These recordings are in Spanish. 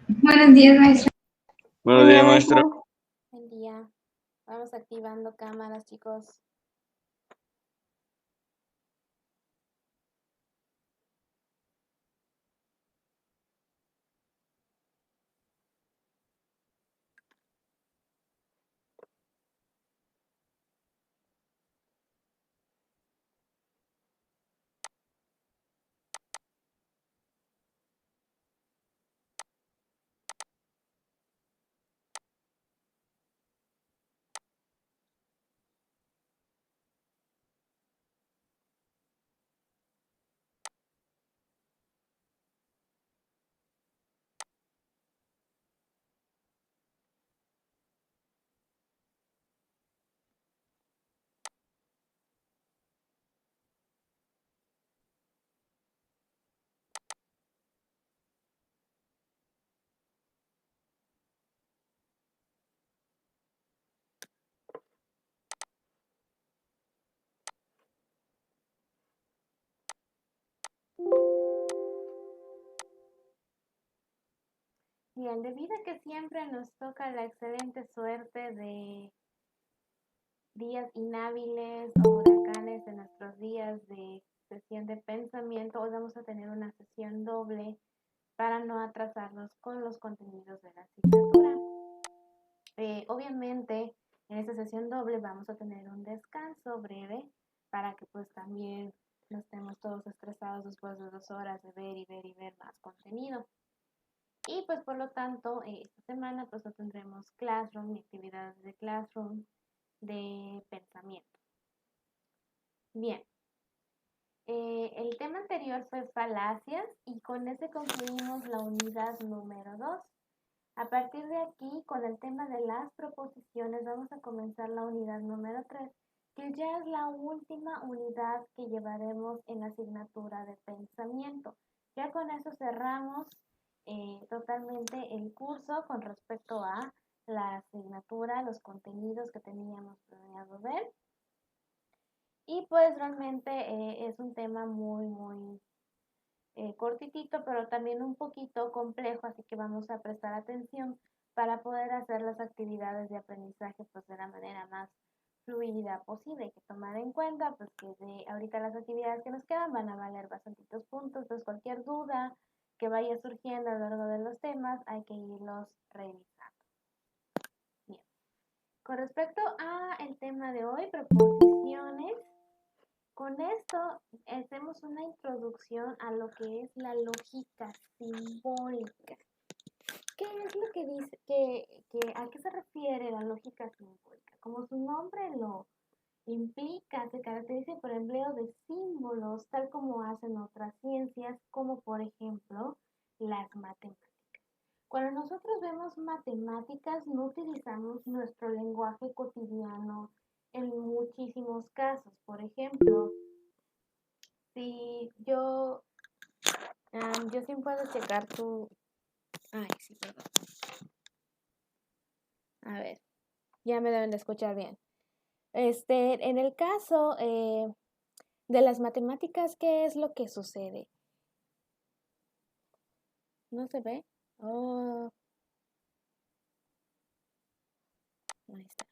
Buenos días, maestra. Buenos días, maestra. Buen día. Vamos activando cámaras, chicos. Bien, debido a que siempre nos toca la excelente suerte de días inhábiles o huracanes en nuestros días de sesión de pensamiento, hoy vamos a tener una sesión doble para no atrasarnos con los contenidos de la asignatura. Obviamente, en esta sesión doble vamos a tener un descanso breve para que pues también no estemos todos estresados después de 2 horas de ver y ver y ver más contenido. Y pues por lo tanto, esta semana pues no tendremos Classroom ni actividades de Classroom de pensamiento. Bien, el tema anterior fue falacias y con ese concluimos la unidad número 2. A partir de aquí, con el tema de las proposiciones, vamos a comenzar la unidad número 3, que ya es la última unidad que llevaremos en la asignatura de pensamiento. Ya con eso cerramos totalmente el curso con respecto a la asignatura, los contenidos que teníamos planeado ver. Y pues realmente es un tema muy cortitito, pero también un poquito complejo, así que vamos a prestar atención para poder hacer las actividades de aprendizaje pues de la manera más fluida posible. Hay que tomar en cuenta pues que de ahorita las actividades que nos quedan van a valer bastantitos puntos, entonces cualquier duda que vaya surgiendo a lo largo de los temas hay que irlos revisando. Bien. Con respecto a el tema de hoy, proposiciones, con esto hacemos una introducción a lo que es la lógica simbólica. ¿Qué es lo que dice, a qué se refiere la lógica simbólica? Como su nombre lo implica, se caracteriza por el empleo de símbolos, tal como hacen otras ciencias, como por ejemplo las matemáticas. Cuando nosotros vemos matemáticas, no utilizamos nuestro lenguaje cotidiano en muchísimos casos. Por ejemplo, si yo sí puedo checar tu... Ay, sí, perdón. A ver, ya me deben de escuchar bien. En el caso de las matemáticas, ¿qué es lo que sucede? ¿No se ve? Oh, ahí está.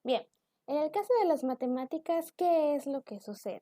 Bien, en el caso de las matemáticas, ¿qué es lo que sucede?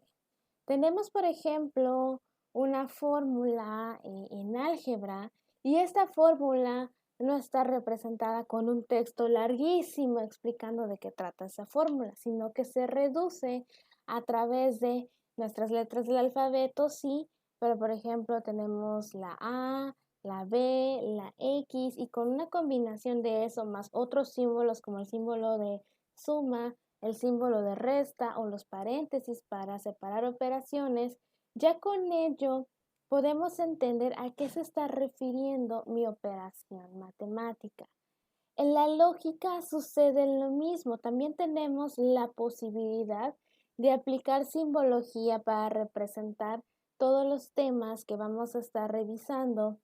Tenemos, por ejemplo, una fórmula en álgebra y esta fórmula no está representada con un texto larguísimo explicando de qué trata esa fórmula, sino que se reduce a través de nuestras letras del alfabeto, sí, pero por ejemplo tenemos la A, la B, la X y con una combinación de eso más otros símbolos como el símbolo de suma, el símbolo de resta o los paréntesis para separar operaciones, ya con ello podemos entender a qué se está refiriendo mi operación matemática. En la lógica sucede lo mismo, también tenemos la posibilidad de aplicar simbología para representar todos los temas que vamos a estar revisando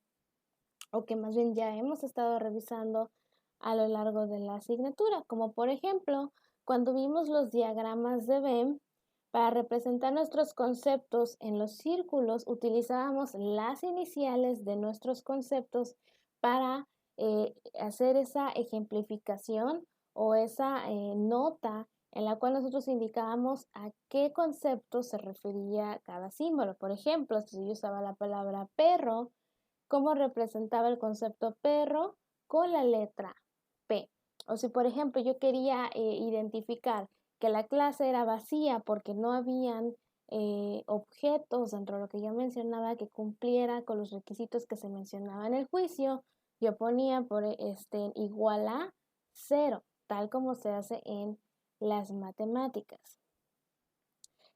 o que más bien ya hemos estado revisando a lo largo de la asignatura, como por ejemplo, cuando vimos los diagramas de Venn, Para representar nuestros conceptos en los círculos utilizábamos las iniciales de nuestros conceptos para hacer esa ejemplificación o esa nota en la cual nosotros indicábamos a qué concepto se refería cada símbolo. Por ejemplo, si yo usaba la palabra perro, ¿cómo representaba el concepto perro? Con la letra P. O si, por ejemplo, yo quería identificar que la clase era vacía porque no habían objetos dentro de lo que yo mencionaba que cumpliera con los requisitos que se mencionaba en el juicio, yo ponía por igual a 0, tal como se hace en las matemáticas.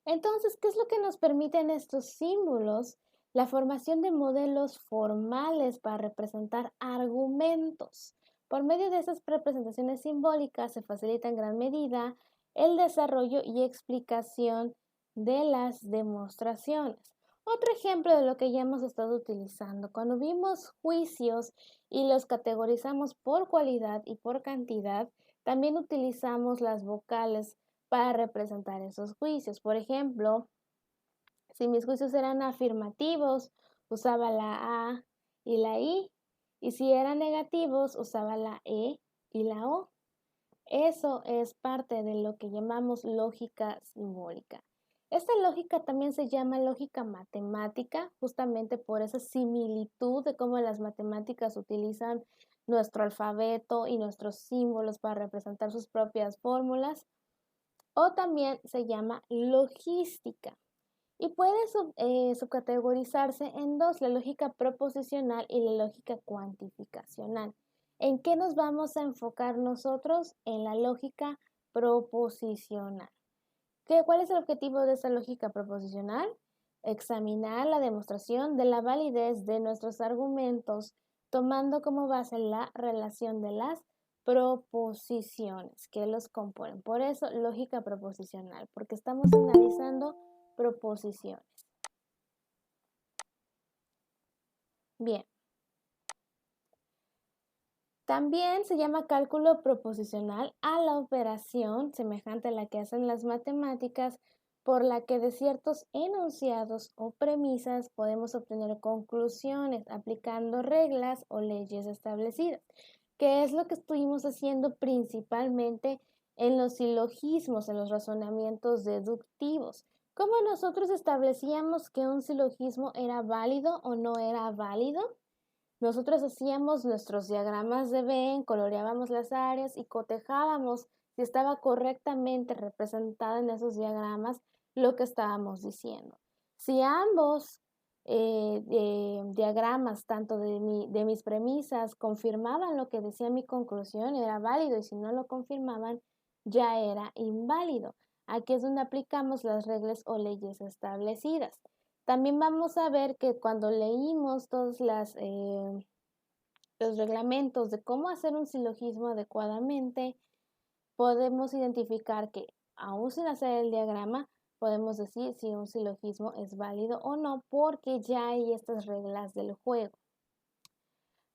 Entonces, ¿qué es lo que nos permiten estos símbolos? La formación de modelos formales para representar argumentos. Por medio de esas representaciones simbólicas se facilita en gran medida el desarrollo y explicación de las demostraciones. Otro ejemplo de lo que ya hemos estado utilizando, cuando vimos juicios y los categorizamos por cualidad y por cantidad, también utilizamos las vocales para representar esos juicios. Por ejemplo, si mis juicios eran afirmativos, usaba la A y la I, y si eran negativos, usaba la E y la O. Eso es parte de lo que llamamos lógica simbólica. Esta lógica también se llama lógica matemática, justamente por esa similitud de cómo las matemáticas utilizan nuestro alfabeto y nuestros símbolos para representar sus propias fórmulas, o también se llama logística. Y puede subcategorizarse en dos, la lógica proposicional y la lógica cuantificacional. ¿En qué nos vamos a enfocar nosotros? En la lógica proposicional. ¿Cuál es el objetivo de esa lógica proposicional? Examinar la demostración de la validez de nuestros argumentos, tomando como base la relación de las proposiciones que los componen. Por eso, lógica proposicional, porque estamos analizando proposiciones. Bien. También se llama cálculo proposicional a la operación semejante a la que hacen las matemáticas, por la que de ciertos enunciados o premisas podemos obtener conclusiones aplicando reglas o leyes establecidas, que es lo que estuvimos haciendo principalmente en los silogismos, en los razonamientos deductivos. ¿Cómo nosotros establecíamos que un silogismo era válido o no era válido? Nosotros hacíamos nuestros diagramas de Venn, coloreábamos las áreas y cotejábamos si estaba correctamente representada en esos diagramas lo que estábamos diciendo. Si ambos diagramas, tanto de mis premisas, confirmaban lo que decía mi conclusión, era válido, y si no lo confirmaban, ya era inválido. Aquí es donde aplicamos las reglas o leyes establecidas. También vamos a ver que cuando leímos todos los reglamentos de cómo hacer un silogismo adecuadamente, podemos identificar que, aún sin hacer el diagrama, podemos decir si un silogismo es válido o no, porque ya hay estas reglas del juego.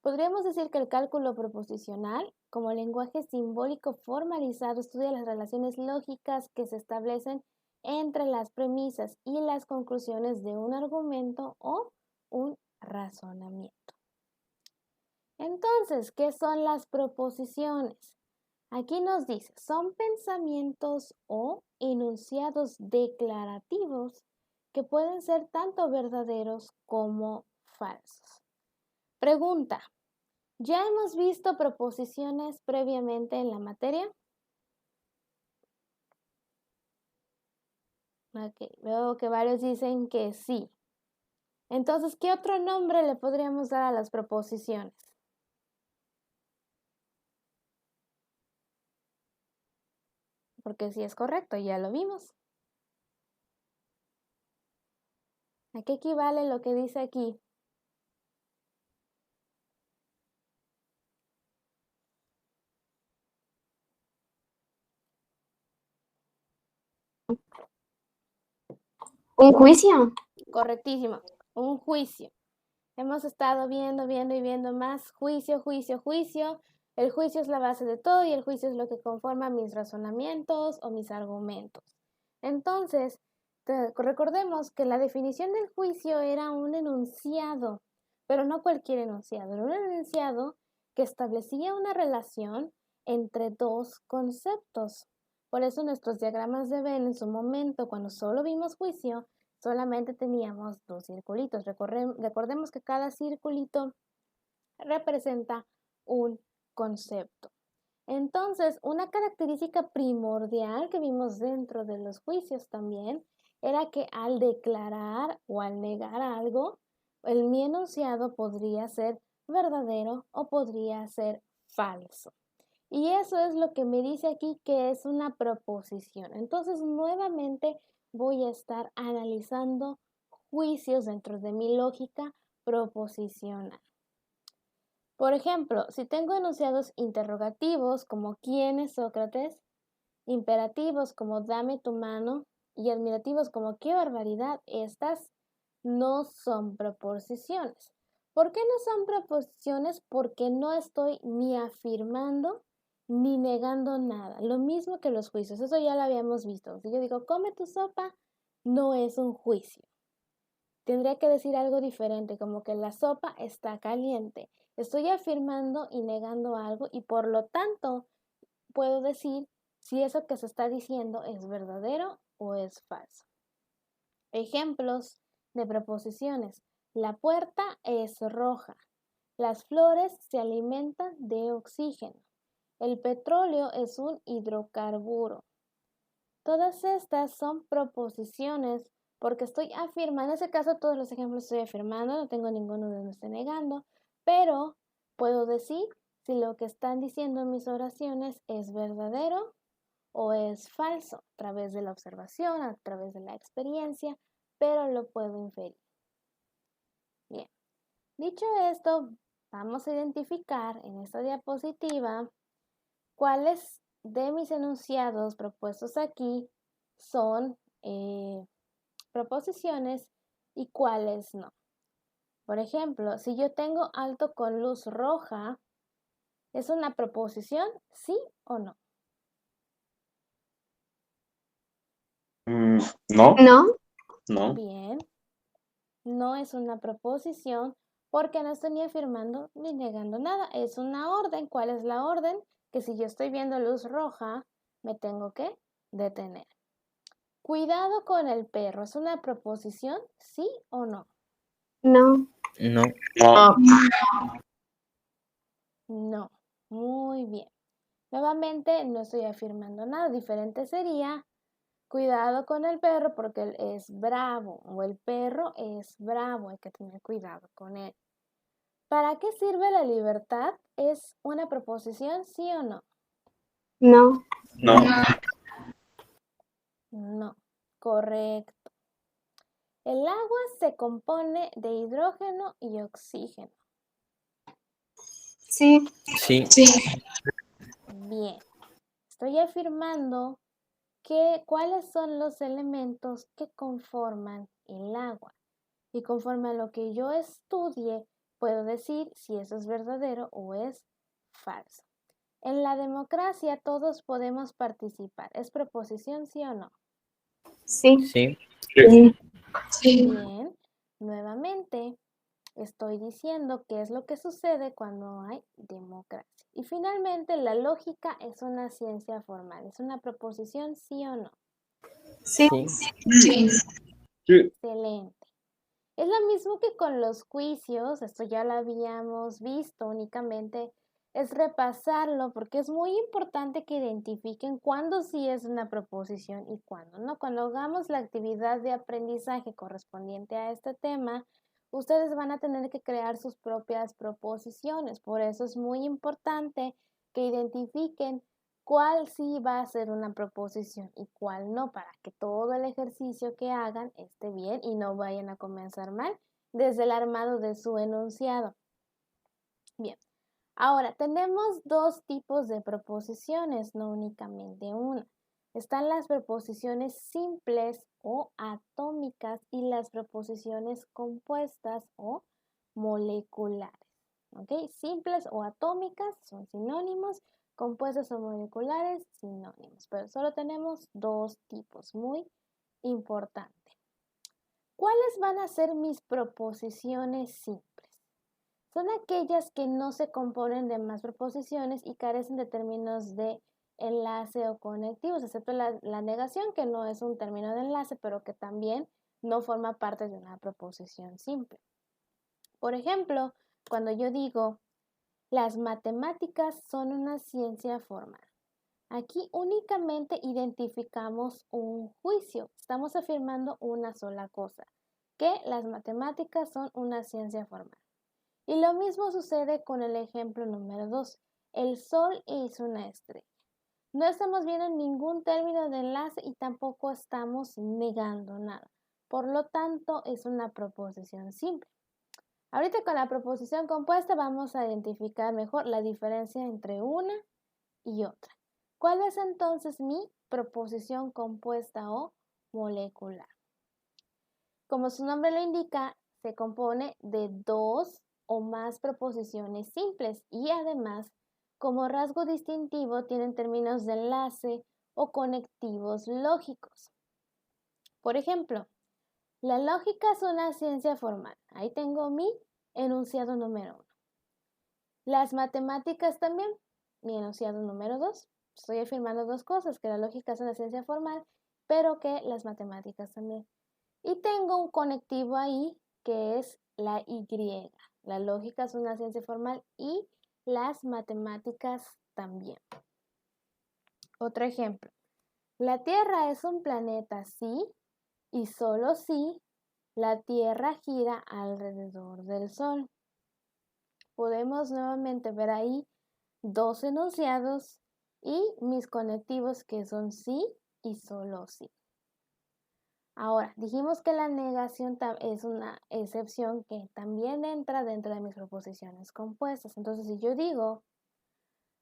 Podríamos decir que el cálculo proposicional, como lenguaje simbólico formalizado, estudia las relaciones lógicas que se establecen entre las premisas y las conclusiones de un argumento o un razonamiento. Entonces, ¿qué son las proposiciones? Aquí nos dice, son pensamientos o enunciados declarativos que pueden ser tanto verdaderos como falsos. Pregunta, ¿ya hemos visto proposiciones previamente en la materia? Okay, veo que varios dicen que sí. Entonces, ¿qué otro nombre le podríamos dar a las proposiciones? Porque sí es correcto, ya lo vimos. ¿A qué equivale lo que dice aquí? ¿Un juicio? Correctísimo, un juicio. Hemos estado viendo y viendo más juicio. El juicio es la base de todo y el juicio es lo que conforma mis razonamientos o mis argumentos. Entonces, Recordemos que la definición del juicio era un enunciado, pero no cualquier enunciado, era un enunciado que establecía una relación entre dos conceptos. Por eso nuestros diagramas de Venn en su momento, cuando solo vimos juicio, solamente teníamos dos circulitos. Recordemos que cada circulito representa un concepto. Entonces, una característica primordial que vimos dentro de los juicios también era que al declarar o al negar algo, mi enunciado podría ser verdadero o podría ser falso. Y eso es lo que me dice aquí que es una proposición. Entonces, nuevamente voy a estar analizando juicios dentro de mi lógica proposicional. Por ejemplo, si tengo enunciados interrogativos como ¿quién es Sócrates?, imperativos como dame tu mano y admirativos como qué barbaridad, estas no son proposiciones. ¿Por qué no son proposiciones? Porque no estoy ni afirmando ni negando nada. Lo mismo que los juicios, eso ya lo habíamos visto. Si yo digo come tu sopa, no es un juicio. Tendría que decir algo diferente, como que la sopa está caliente. Estoy afirmando y negando algo y por lo tanto puedo decir si eso que se está diciendo es verdadero o es falso. Ejemplos de proposiciones. La puerta es roja. Las flores se alimentan de oxígeno. El petróleo es un hidrocarburo. Todas estas son proposiciones porque estoy afirmando, en ese caso todos los ejemplos estoy afirmando, no tengo ninguno de donde esté negando, pero puedo decir si lo que están diciendo en mis oraciones es verdadero o es falso a través de la observación, a través de la experiencia, pero lo puedo inferir. Bien, dicho esto, vamos a identificar en esta diapositiva cuáles de mis enunciados propuestos aquí son proposiciones y cuáles no. Por ejemplo, si yo tengo alto con luz roja, ¿es una proposición, sí o no? No, No, no, Bien, no es una proposición porque no estoy ni afirmando ni negando nada. Es una orden. ¿Cuál es la orden? Que si yo estoy viendo luz roja, me tengo que detener. Cuidado con el perro. ¿Es una proposición? ¿Sí o no? no, No. no, No. Muy bien. Nuevamente, no estoy afirmando nada. Diferente sería, cuidado con el perro porque él es bravo o el perro es bravo. Hay que tener cuidado con él. ¿Para qué sirve la libertad? ¿Es una proposición, sí o no? no, no, No. Correcto. El agua se compone de hidrógeno y oxígeno. sí, Sí. Bien. Estoy afirmando cuáles son los elementos que conforman el agua. Y conforme a lo que yo estudie, puedo decir si eso es verdadero o es falso. En la democracia todos podemos participar. ¿Es proposición, sí o no? sí, Sí. Bien. Nuevamente, estoy diciendo qué es lo que sucede cuando hay democracia. Y finalmente, la lógica es una ciencia formal. ¿Es una proposición, sí o no? sí, sí, Excelente. Es lo mismo que con los juicios, esto ya lo habíamos visto, únicamente es repasarlo porque es muy importante que identifiquen cuándo sí es una proposición y cuándo no. Cuando hagamos la actividad de aprendizaje correspondiente a este tema, ustedes van a tener que crear sus propias proposiciones. Por eso es muy importante que identifiquen cuál sí va a ser una proposición y cuál no, para que todo el ejercicio que hagan esté bien y no vayan a comenzar mal desde el armado de su enunciado. Bien, ahora tenemos dos tipos de proposiciones, no únicamente una. Están las proposiciones simples o atómicas y las proposiciones compuestas o moleculares. ¿Ok? Simples o atómicas son sinónimos, compuestas o moleculares sinónimos, pero solo tenemos dos tipos muy importante. ¿Cuáles van a ser mis proposiciones simples? Son aquellas que no se componen de más proposiciones y carecen de términos de enlace o conectivos, excepto la negación, que no es un término de enlace, pero que también no forma parte de una proposición simple. Por ejemplo, cuando yo digo, las matemáticas son una ciencia formal. Aquí únicamente identificamos un juicio. Estamos afirmando una sola cosa, que las matemáticas son una ciencia formal. Y lo mismo sucede con el ejemplo número 2. El Sol es una estrella. No estamos viendo ningún término de enlace y tampoco estamos negando nada. Por lo tanto, es una proposición simple. Ahorita con la proposición compuesta vamos a identificar mejor la diferencia entre una y otra. ¿Cuál es entonces mi proposición compuesta o molecular? Como su nombre lo indica, se compone de dos o más proposiciones simples y además, como rasgo distintivo, tienen términos de enlace o conectivos lógicos. Por ejemplo, la lógica es una ciencia formal. Ahí tengo mi enunciado número 1. Las matemáticas también, mi enunciado número 2. Estoy afirmando dos cosas, que la lógica es una ciencia formal, pero que las matemáticas también. Y tengo un conectivo ahí que es la Y. La lógica es una ciencia formal y las matemáticas también. Otro ejemplo. La Tierra es un planeta, sí, y solo si la Tierra gira alrededor del Sol. Podemos nuevamente ver ahí dos enunciados y mis conectivos que son sí y solo sí. Ahora, dijimos que la negación es una excepción que también entra dentro de mis proposiciones compuestas. Entonces, si yo digo,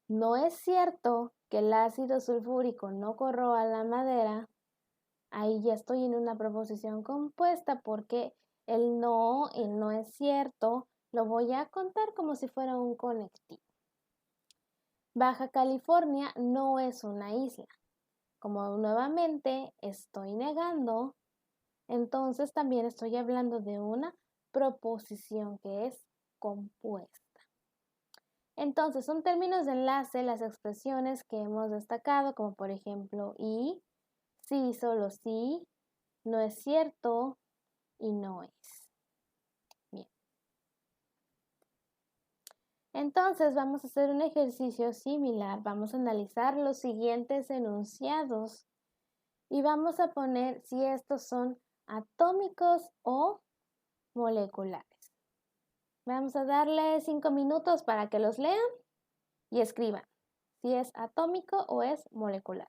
no es cierto que el ácido sulfúrico no corroa la madera, ahí ya estoy en una proposición compuesta porque el no es cierto, lo voy a contar como si fuera un conectivo. Baja California no es una isla. Como nuevamente estoy negando, entonces también estoy hablando de una proposición que es compuesta. Entonces, son términos de enlace las expresiones que hemos destacado, como por ejemplo y, sí, solo sí, no es cierto y no es. Bien. Entonces, vamos a hacer un ejercicio similar. Vamos a analizar los siguientes enunciados y vamos a poner si estos son atómicos o moleculares. Vamos a darle 5 minutos para que los lean y escriban si es atómico o es molecular.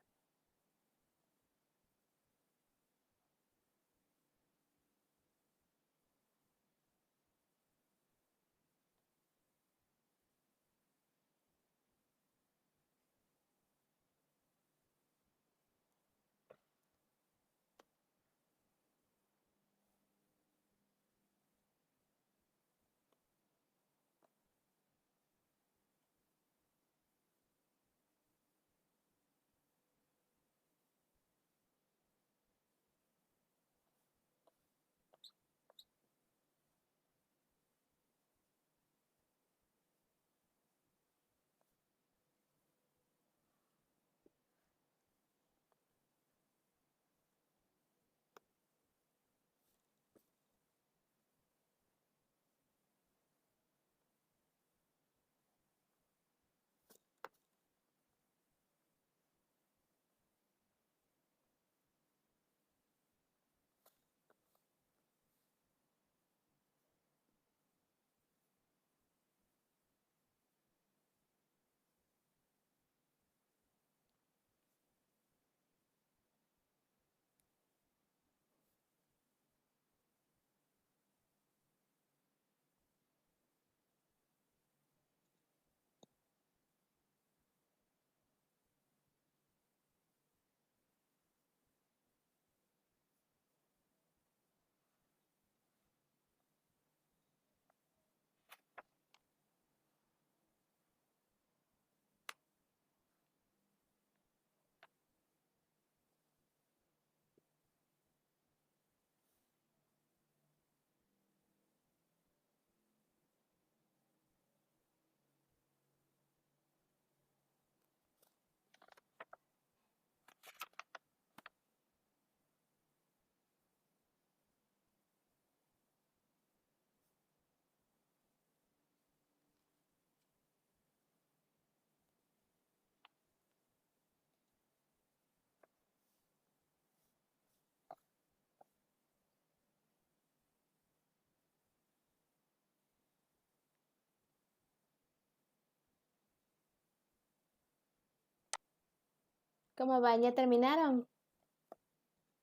¿Cómo van? ¿Ya terminaron?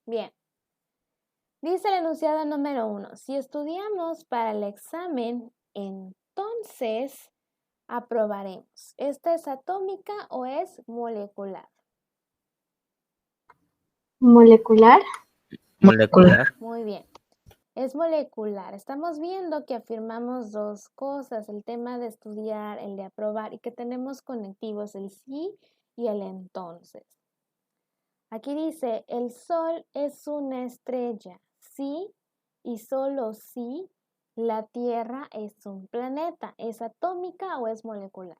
Bien. Dice el enunciado número 1. Si estudiamos para el examen, entonces aprobaremos. ¿Esta es atómica o es molecular? Molecular. Molecular. Muy bien. Es molecular. Estamos viendo que afirmamos dos cosas, el tema de estudiar, el de aprobar, y que tenemos conectivos el sí y el entonces. Aquí dice, el Sol es una estrella, sí y solo sí, la Tierra es un planeta. ¿Es atómica o es molecular?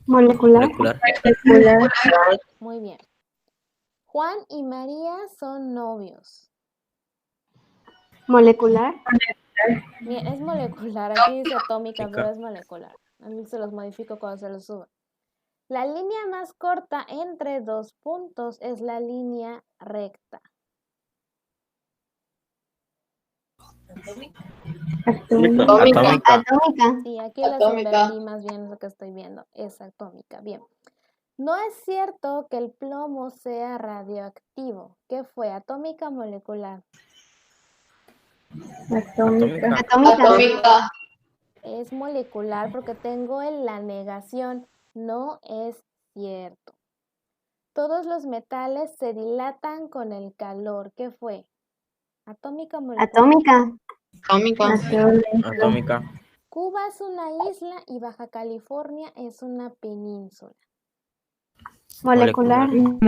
Molecular. Molecular. Muy bien. Juan y María son novios. Molecular. Bien, es molecular. Aquí dice atómica, pero es molecular. A mí se los modifico cuando se los suba. La línea más corta entre dos puntos es la línea recta. Atómica. Atómica. Sí, aquí las invertí más bien lo que estoy viendo. Es atómica. Bien. No es cierto que el plomo sea radioactivo. ¿Qué fue? ¿Atómica o molecular? Atómica. Atómica. Es molecular porque tengo en la negación. No es cierto. Todos los metales se dilatan con el calor. ¿Qué fue? ¿Atómica o molecular? Atómica. Atómica. Cuba es una isla y Baja California es una península. Molecular. Bien.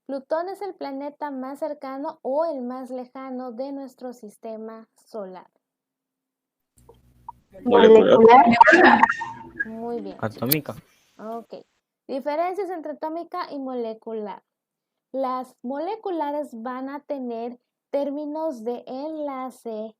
Plutón es el planeta más cercano o el más lejano de nuestro sistema solar. Molecular. Muy bien. Atómica. Ok. Diferencias entre atómica y molecular. Las moleculares van a tener términos de enlace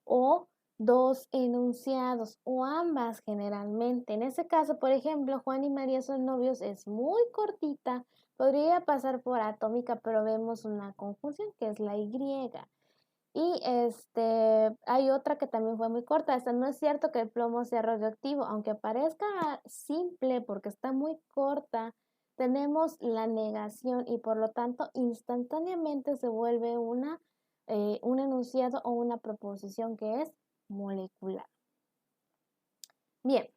o dos enunciados o ambas generalmente. En ese caso, por ejemplo, Juan y María son novios, es muy cortita. Podría pasar por atómica, pero vemos una conjunción que es la Y. Y hay otra que también fue muy corta. Esta no es cierto que el plomo sea radioactivo, aunque parezca simple porque está muy corta. Tenemos la negación y por lo tanto instantáneamente se vuelve un enunciado o una proposición que es molecular. Bien,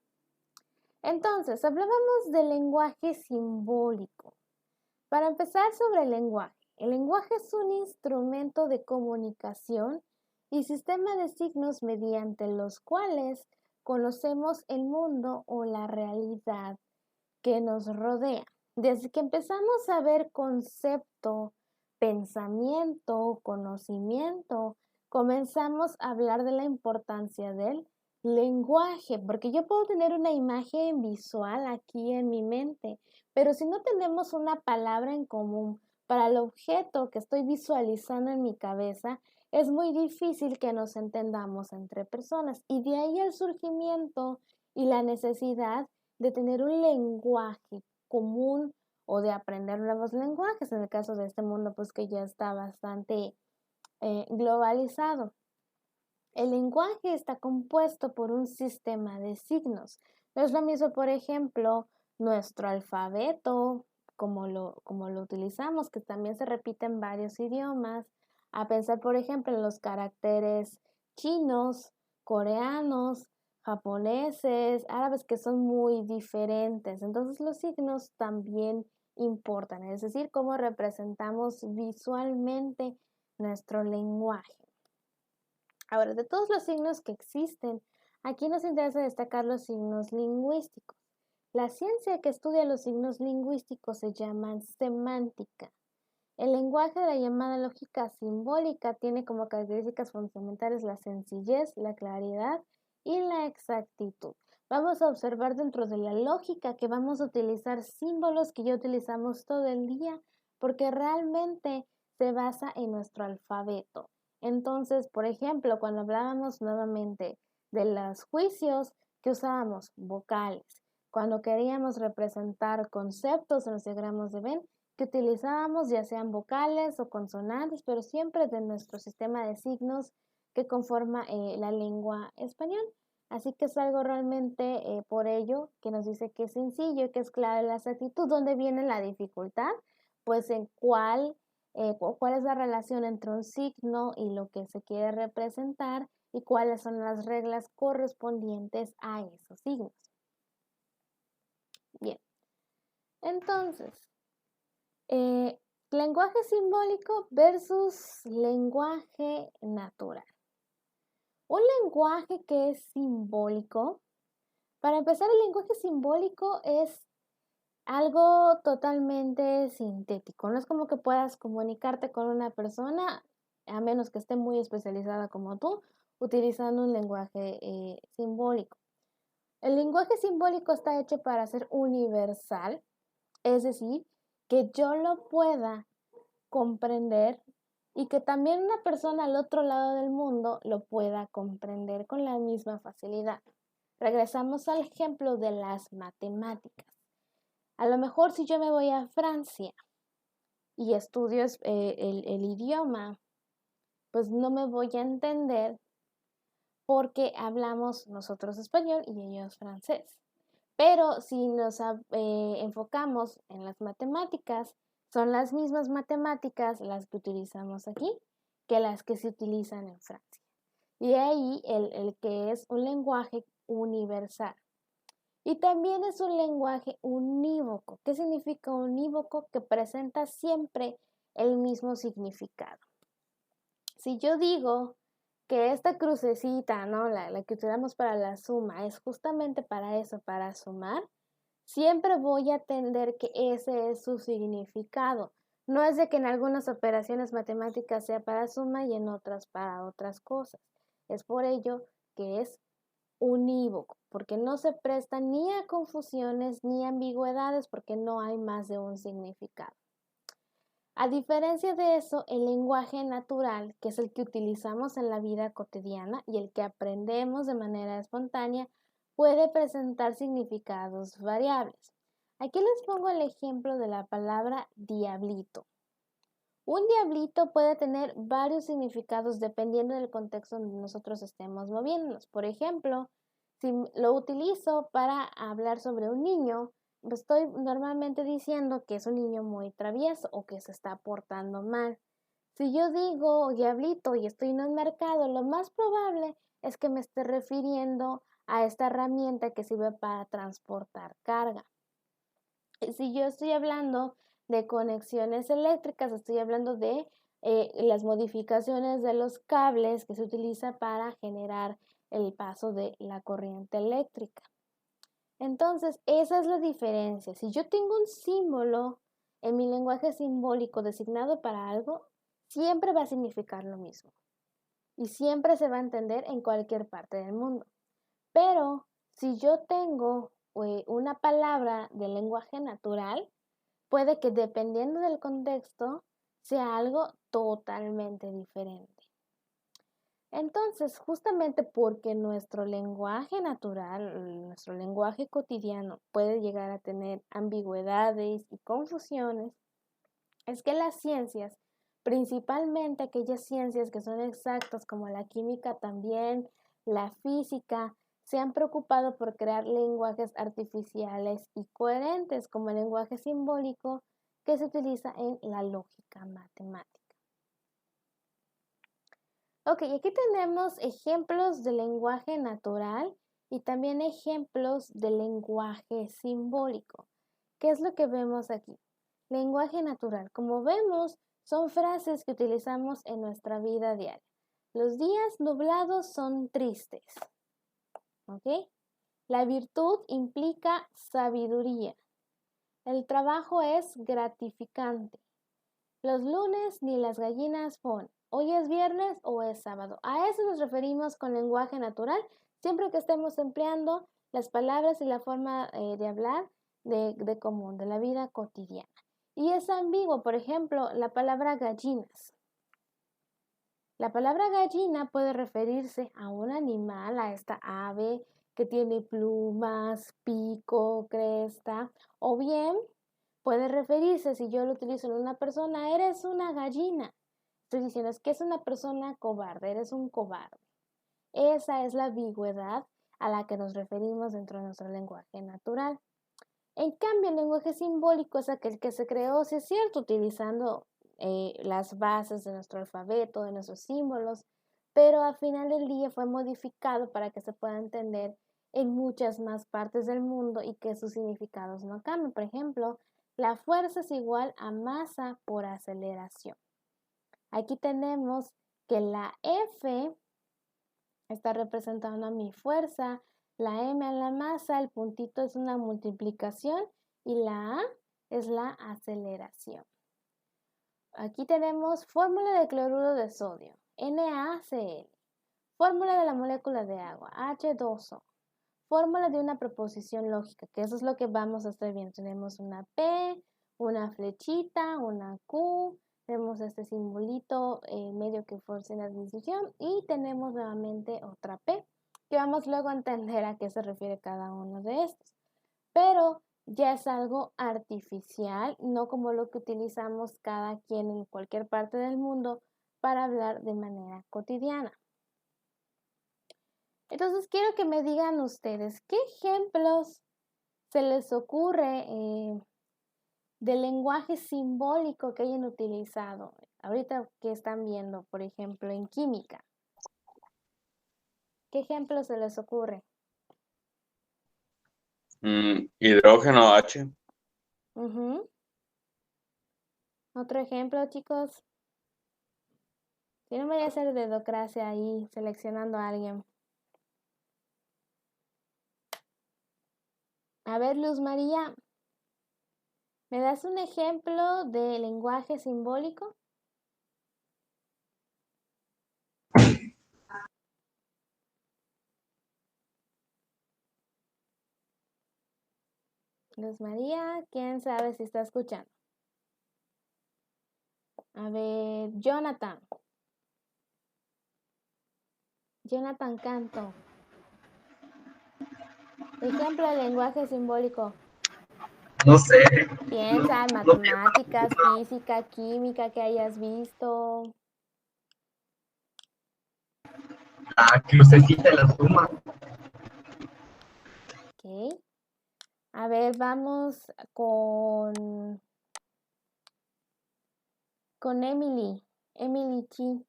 entonces hablábamos del lenguaje simbólico. Para empezar sobre el lenguaje es un instrumento de comunicación y sistema de signos mediante los cuales conocemos el mundo o la realidad que nos rodea. Desde que empezamos a ver concepto, pensamiento, conocimiento, comenzamos a hablar de la importancia del lenguaje, porque yo puedo tener una imagen visual aquí en mi mente, pero si no tenemos una palabra en común para el objeto que estoy visualizando en mi cabeza, es muy difícil que nos entendamos entre personas. Y de ahí el surgimiento y la necesidad de tener un lenguaje común o de aprender nuevos lenguajes, en el caso de este mundo, pues que ya está bastante globalizado. El lenguaje está compuesto por un sistema de signos. No es lo mismo, por ejemplo, nuestro alfabeto, como lo utilizamos, que también se repite en varios idiomas, a pensar, por ejemplo, en los caracteres chinos, coreanos, japoneses, árabes, que son muy diferentes. Entonces los signos también importan, es decir, cómo representamos visualmente nuestro lenguaje. Ahora, de todos los signos que existen, aquí nos interesa destacar los signos lingüísticos. La ciencia que estudia los signos lingüísticos se llama semántica. El lenguaje de la llamada lógica simbólica tiene como características fundamentales la sencillez, la claridad y la exactitud. Vamos a observar dentro de la lógica que vamos a utilizar símbolos que ya utilizamos todo el día porque realmente se basa en nuestro alfabeto. Entonces, por ejemplo, cuando hablábamos nuevamente de los juicios, que usábamos vocales. Cuando queríamos representar conceptos en los diagramas de Venn, que utilizábamos ya sean vocales o consonantes, pero siempre de nuestro sistema de signos que conforma la lengua española. Así que es algo realmente por ello que nos dice que es sencillo y que es clave la exactitud. ¿Dónde viene la dificultad? Pues en cuál es la relación entre un signo y lo que se quiere representar y cuáles son las reglas correspondientes a esos signos. Bien, entonces, lenguaje simbólico versus lenguaje natural. Un lenguaje que es simbólico, para empezar, el lenguaje simbólico es algo totalmente sintético. No es como que puedas comunicarte con una persona, a menos que esté muy especializada como tú, utilizando un lenguaje simbólico. El lenguaje simbólico está hecho para ser universal, es decir, que yo lo pueda comprender y que también una persona al otro lado del mundo lo pueda comprender con la misma facilidad. Regresamos al ejemplo de las matemáticas. A lo mejor si yo me voy a Francia y estudio el idioma, pues no me voy a entender porque hablamos nosotros español y ellos francés. Pero si nos enfocamos en las matemáticas, son las mismas matemáticas las que utilizamos aquí que las que se utilizan en Francia. Y ahí el que es un lenguaje universal. Y también es un lenguaje unívoco. ¿Qué significa unívoco? Que presenta siempre el mismo significado. Si yo digo que esta crucecita, ¿no? La que utilizamos para la suma, es justamente para eso, para sumar, siempre voy a entender que ese es su significado. No es de que en algunas operaciones matemáticas sea para suma y en otras para otras cosas. Es por ello que es unívoco, porque no se presta ni a confusiones ni a ambigüedades, porque no hay más de un significado. A diferencia de eso, el lenguaje natural, que es el que utilizamos en la vida cotidiana y el que aprendemos de manera espontánea, puede presentar significados variables. Aquí les pongo el ejemplo de la palabra diablito. Un diablito puede tener varios significados dependiendo del contexto donde nosotros estemos moviéndonos. Por ejemplo, si lo utilizo para hablar sobre un niño, estoy normalmente diciendo que es un niño muy travieso o que se está portando mal. Si yo digo diablito y estoy en un mercado, lo más probable es que me esté refiriendo a esta herramienta que sirve para transportar carga. Si yo estoy hablando de conexiones eléctricas, estoy hablando de las modificaciones de los cables que se utiliza para generar el paso de la corriente eléctrica. Entonces, esa es la diferencia. Si yo tengo un símbolo en mi lenguaje simbólico designado para algo, siempre va a significar lo mismo. Y siempre se va a entender en cualquier parte del mundo. Pero si yo tengo una palabra del lenguaje natural, puede que dependiendo del contexto sea algo totalmente diferente. Entonces, justamente porque nuestro lenguaje natural, nuestro lenguaje cotidiano puede llegar a tener ambigüedades y confusiones, es que las ciencias, principalmente aquellas ciencias que son exactas como la química también, la física, se han preocupado por crear lenguajes artificiales y coherentes como el lenguaje simbólico que se utiliza en la lógica matemática. Ok, aquí tenemos ejemplos de lenguaje natural y también ejemplos de lenguaje simbólico. ¿Qué es lo que vemos aquí? Lenguaje natural. Como vemos, son frases que utilizamos en nuestra vida diaria. Los días nublados son tristes. ¿Ok? La virtud implica sabiduría. El trabajo es gratificante. Los lunes ni las gallinas ponen. Hoy es viernes o es sábado. A eso nos referimos con lenguaje natural, siempre que estemos empleando las palabras y la forma de hablar de común, de la vida cotidiana. Y es ambiguo, por ejemplo, la palabra gallinas. La palabra gallina puede referirse a un animal, a esta ave que tiene plumas, pico, cresta, o bien puede referirse, si yo lo utilizo en una persona, eres una gallina. Estoy diciendo, es que es una persona cobarde, eres un cobarde. Esa es la ambigüedad a la que nos referimos dentro de nuestro lenguaje natural. En cambio, el lenguaje simbólico es aquel que se creó, si es cierto, utilizando las bases de nuestro alfabeto, de nuestros símbolos, pero al final del día fue modificado para que se pueda entender en muchas más partes del mundo y que sus significados no cambien. Por ejemplo, la fuerza es igual a masa por aceleración. Aquí tenemos que la F está representando a mi fuerza, la M a la masa, el puntito es una multiplicación y la A es la aceleración. Aquí tenemos fórmula de cloruro de sodio, NaCl, fórmula de la molécula de agua, H2O, fórmula de una proposición lógica, que eso es lo que vamos a estar viendo. Tenemos una P, una flechita, una Q, tenemos este simbolito medio que force la discusión y tenemos nuevamente otra P, que vamos luego a entender a qué se refiere cada uno de estos. Pero ya es algo artificial, no como lo que utilizamos cada quien en cualquier parte del mundo para hablar de manera cotidiana. Entonces quiero que me digan ustedes, ¿qué ejemplos se les ocurre del lenguaje simbólico que hayan utilizado? Ahorita que están viendo, por ejemplo, en química. ¿Qué ejemplos se les ocurre? Hidrógeno H. Otro ejemplo, chicos. Si no me voy a hacer dedocracia ahí, seleccionando a alguien. A ver, Luz María, ¿me das un ejemplo de lenguaje simbólico? Luz María, ¿quién sabe si está escuchando? A ver, Jonathan. Jonathan Canto. Ejemplo de lenguaje simbólico. No sé. Piensa en matemáticas, física, química que hayas visto. La crucecita de la suma. Ok. A ver, vamos con Emily. Emily Chi.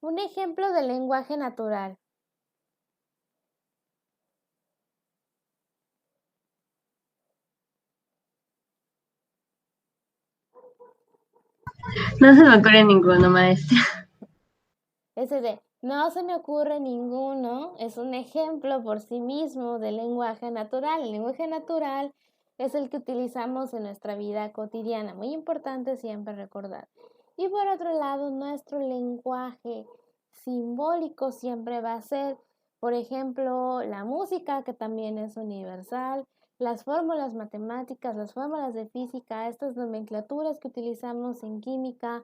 Un ejemplo de lenguaje natural. No se me ocurre ninguno, maestra. Ese de no se me ocurre ninguno es un ejemplo por sí mismo de lenguaje natural. El lenguaje natural es el que utilizamos en nuestra vida cotidiana. Muy importante siempre recordar. Y por otro lado, nuestro lenguaje simbólico siempre va a ser, por ejemplo, la música, que también es universal, las fórmulas matemáticas, las fórmulas de física, estas nomenclaturas que utilizamos en química.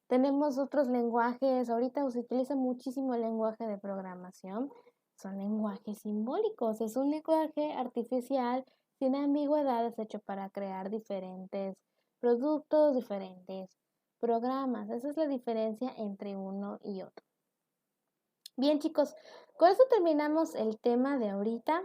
Tenemos otros lenguajes, ahorita se utiliza muchísimo el lenguaje de programación, son lenguajes simbólicos, es un lenguaje artificial sin ambigüedades hecho para crear diferentes productos, diferentes programas. Esa es la diferencia entre uno y otro. Bien, chicos, con eso terminamos el tema de ahorita.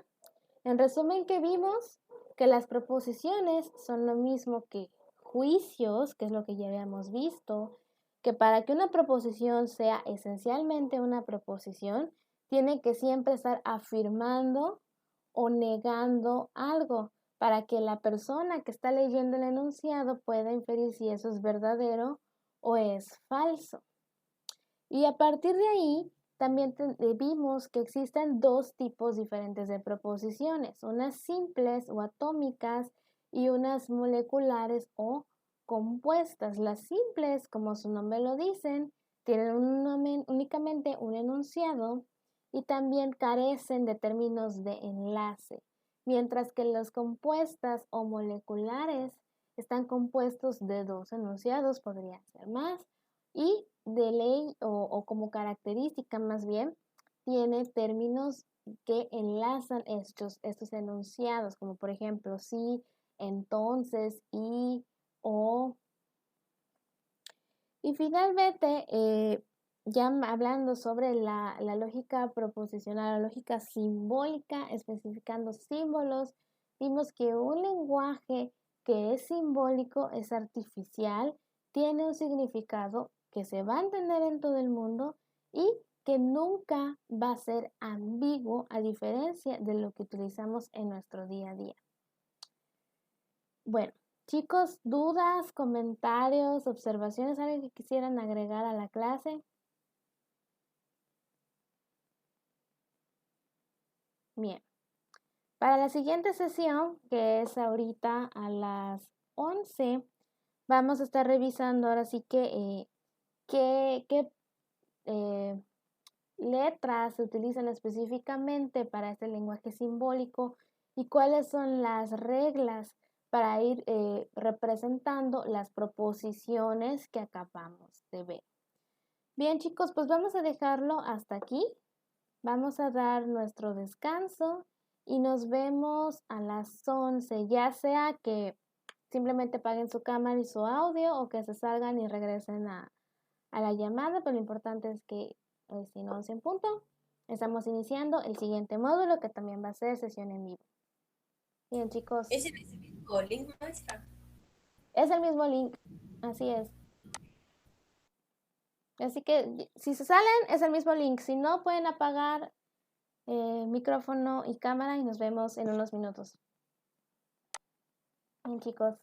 En resumen, que vimos que las proposiciones son lo mismo que juicios, que es lo que ya habíamos visto, que para que una proposición sea esencialmente una proposición, tiene que siempre estar afirmando o negando algo para que la persona que está leyendo el enunciado pueda inferir si eso es verdadero o es falso. Y a partir de ahí, también vimos que existen dos tipos diferentes de proposiciones, unas simples o atómicas y unas moleculares o compuestas. Las simples, como su nombre lo dicen, tienen únicamente un enunciado y también carecen de términos de enlace, mientras que las compuestas o moleculares están compuestos de dos enunciados, podría ser más, y de ley o como característica más bien, tiene términos que enlazan estos enunciados, como por ejemplo sí, entonces, y, o. Y finalmente ya hablando sobre la lógica proposicional, la lógica simbólica, especificando símbolos, vimos que un lenguaje que es simbólico es artificial, tiene un significado que se va a entender en todo el mundo y que nunca va a ser ambiguo a diferencia de lo que utilizamos en nuestro día a día. Bueno, chicos, dudas, comentarios, observaciones, ¿algo que quisieran agregar a la clase? Bien. Para la siguiente sesión, que es ahorita a las 11, vamos a estar revisando ahora sí que qué letras se utilizan específicamente para este lenguaje simbólico y cuáles son las reglas para ir representando las proposiciones que acabamos de ver. Bien, chicos, pues vamos a dejarlo hasta aquí. Vamos a dar nuestro descanso y nos vemos a las 11, ya sea que simplemente apaguen su cámara y su audio o que se salgan y regresen a la llamada, pero lo importante es que si no 11 en punto, estamos iniciando el siguiente módulo que también va a ser sesión en vivo. Bien, chicos. ¿Es el mismo link, maestra? Es el mismo link, así es. Así que si se salen es el mismo link, si no pueden apagar micrófono y cámara y nos vemos en unos minutos. Bien, chicos.